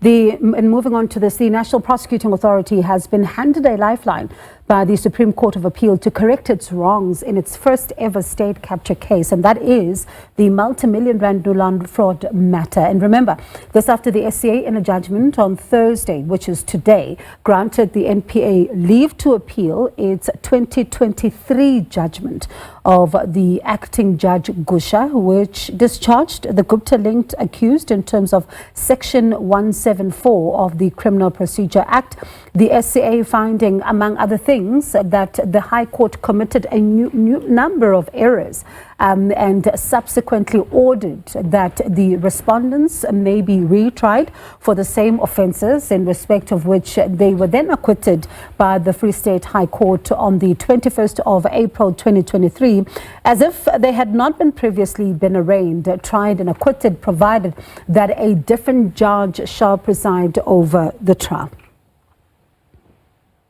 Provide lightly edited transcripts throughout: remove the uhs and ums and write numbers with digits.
And moving on to this, the National Prosecuting Authority has been handed a lifeline by the Supreme Court of Appeal to correct its wrongs in its first ever state capture case, and that is the multi-million rand Nulane fraud matter. And remember, this after the SCA in a judgment on Thursday, which is today, granted the NPA leave to appeal its 2023 judgment of the acting judge Gusha, which discharged the Gupta-linked accused in terms of Section 174 of the Criminal Procedure Act. The SCA finding, among other things, that the High Court committed a new number of errors and subsequently ordered that the respondents may be retried for the same offences, in respect of which they were then acquitted by the Free State High Court on the 21st of April 2023, as if they had not been previously been arraigned, tried and acquitted, provided that a different judge shall preside over the trial.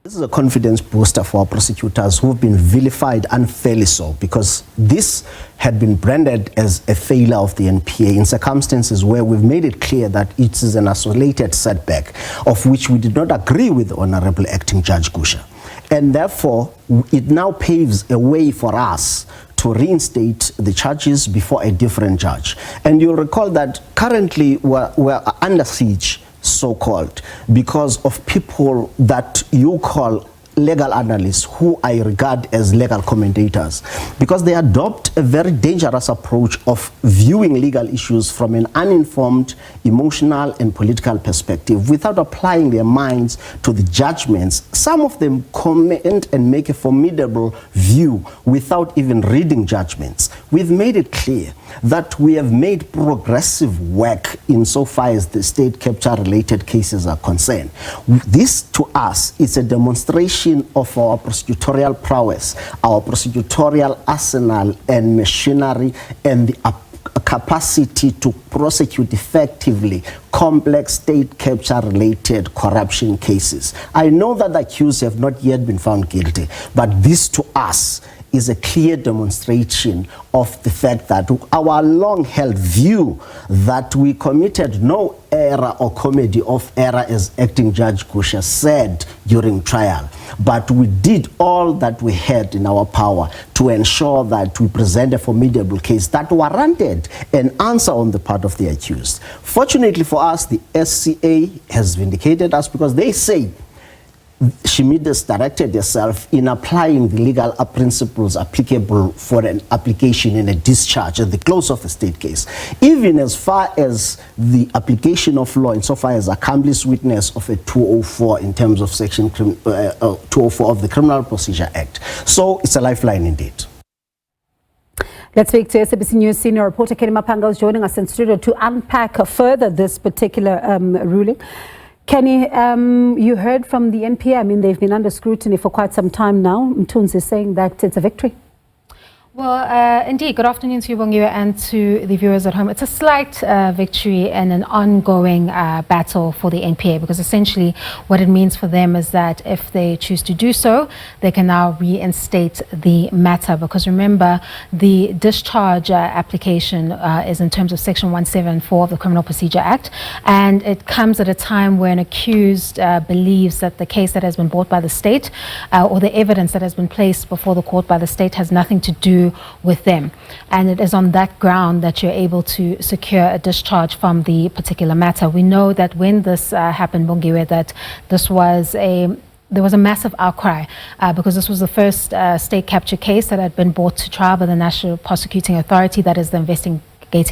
This is a confidence booster for our prosecutors who've been vilified unfairly so, because this had been branded as a failure of the NPA in circumstances where we've made it clear that it is an isolated setback of which we did not agree with Honorable Acting Judge Gusha. And therefore, it now paves a way for us to reinstate the charges before a different judge. And you'll recall that currently we're under siege, so-called, because of people that you call legal analysts, who I regard as legal commentators, because they adopt a very dangerous approach of viewing legal issues from an uninformed, emotional and political perspective without applying their minds to the judgments. Some of them comment and make a formidable view without even reading judgments. We've made it clear that we have made progressive work insofar as the state capture related cases are concerned. This to us is a demonstration of our prosecutorial prowess, our prosecutorial arsenal and machinery, and the capacity to prosecute effectively complex state capture related corruption cases. I know that the accused have not yet been found guilty, but this to us is a clear demonstration of the fact that our long-held view that we committed no error or comedy of error, as Acting Judge Gusha said during trial, but we did all that we had in our power to ensure that we present a formidable case that warranted an answer on the part of the accused. Fortunately for us, the SCA has vindicated us, because they say Shimidas directed herself in applying the legal principles applicable for an application in a discharge at the close of the state case, even as far as the application of law insofar as accomplice witness of a 204 in terms of Section 204 of the Criminal Procedure Act. So it's a lifeline indeed. Let's speak to SABC News senior reporter Canny Maphanga, is joining us in studio to unpack further this particular ruling. Canny, you heard from the NPA. I mean, they've been under scrutiny for quite some time now. Mtuns is saying that it's a victory. Well, indeed, good afternoon to you, Bongiwe, and to the viewers at home. It's a slight victory and an ongoing battle for the NPA, because essentially what it means for them is that if they choose to do so, they can now reinstate the matter. Because remember, the discharge application is in terms of Section 174 of the Criminal Procedure Act, and it comes at a time where an accused believes that the case that has been brought by the state or the evidence that has been placed before the court by the state has nothing to do with them, and it is on that ground that you're able to secure a discharge from the particular matter. We know that when this happened, Bongiwe, that there was a massive outcry because this was the first state capture case that had been brought to trial by the National Prosecuting Authority, that is the investigating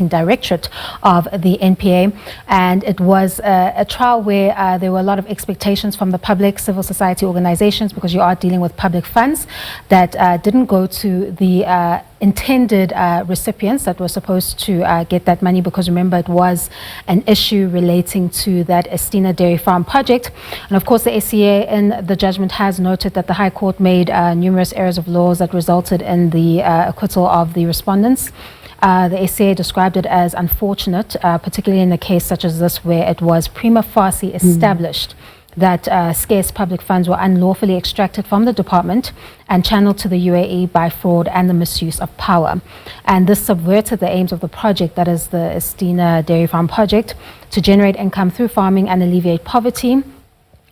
directorate of the NPA, and it was a trial where there were a lot of expectations from the public, civil society organizations, because you are dealing with public funds that didn't go to the intended recipients that were supposed to get that money, because remember, it was an issue relating to that Estina Dairy Farm project. And of course, the SCA in the judgment has noted that the High Court made numerous errors of laws that resulted in the acquittal of the respondents. The SCA described it as unfortunate, particularly in a case such as this, where it was prima facie established that scarce public funds were unlawfully extracted from the department and channeled to the UAE by fraud and the misuse of power. And this subverted the aims of the project, that is the Estina Dairy Farm project, to generate income through farming and alleviate poverty.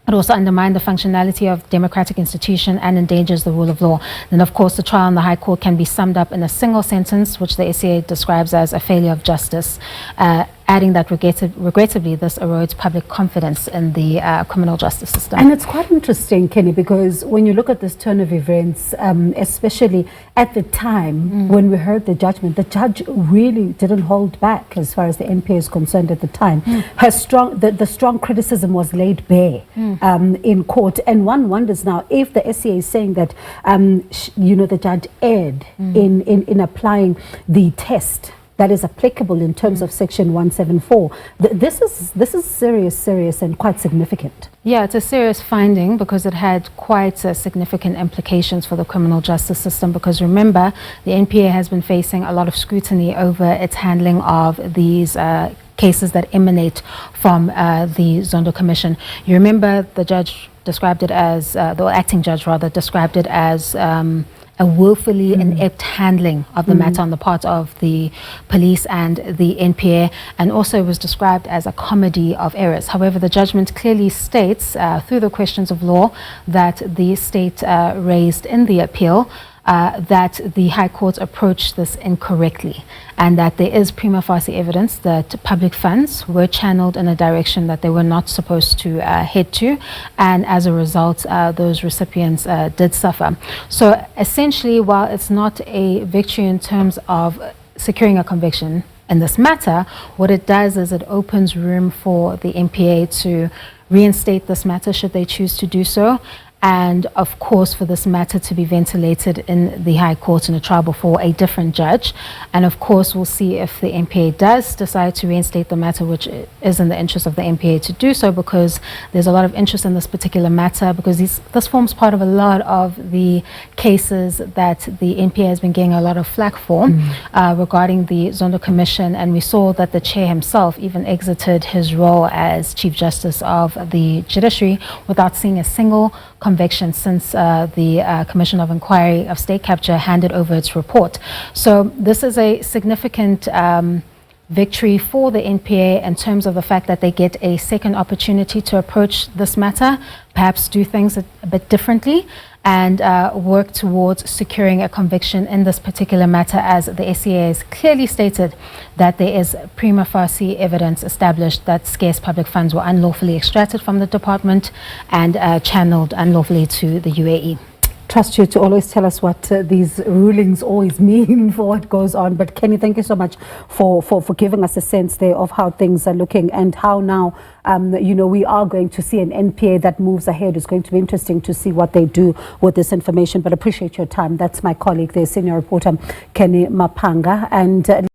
It also undermined the functionality of democratic institution and endangers the rule of law. Then, of course, the trial in the High Court can be summed up in a single sentence, which the SCA describes as a failure of justice, adding that regrettably this erodes public confidence in the criminal justice system. And it's quite interesting, Kenny, because when you look at this turn of events, especially at the time when we heard the judgment, the judge really didn't hold back as far as the NPA is concerned at the time. The strong criticism was laid bare in court, and one wonders now if the SCA is saying that the judge erred in applying the test that is applicable in terms of Section 174. This is serious and quite significant. Yeah, it's a serious finding because it had quite significant implications for the criminal justice system, because remember, the NPA has been facing a lot of scrutiny over its handling of these cases that emanate from the Zondo Commission. You remember the judge described it as, the acting judge rather, described it as a willfully inept handling of the matter on the part of the police and the NPA, and also was described as a comedy of errors. However, the judgment clearly states through the questions of law that the state raised in the appeal that the High Court approached this incorrectly, and that there is prima facie evidence that public funds were channeled in a direction that they were not supposed to head to, and as a result those recipients did suffer. So essentially, while it's not a victory in terms of securing a conviction in this matter, what it does is it opens room for the NPA to reinstate this matter should they choose to do so, and of course for this matter to be ventilated in the High Court in a trial before a different judge. And of course we'll see if the NPA does decide to reinstate the matter, which is in the interest of the NPA to do so, because there's a lot of interest in this particular matter, because this forms part of a lot of the cases that the NPA has been getting a lot of flack for regarding the Zondo Commission. And we saw that the chair himself even exited his role as Chief Justice of the Judiciary without seeing a single conviction since the Commission of Inquiry of State Capture handed over its report. So this is a significant victory for the NPA in terms of the fact that they get a second opportunity to approach this matter, perhaps do things a bit differently, and work towards securing a conviction in this particular matter, as the SCA has clearly stated that there is prima facie evidence established that scarce public funds were unlawfully extracted from the department and channeled unlawfully to the UAE. Trust you to always tell us what these rulings always mean for what goes on. But Kenny, thank you so much for giving us a sense there of how things are looking and how now, we are going to see an NPA that moves ahead. It's going to be interesting to see what they do with this information. But appreciate your time. That's my colleague there, senior reporter Canny Maphanga. And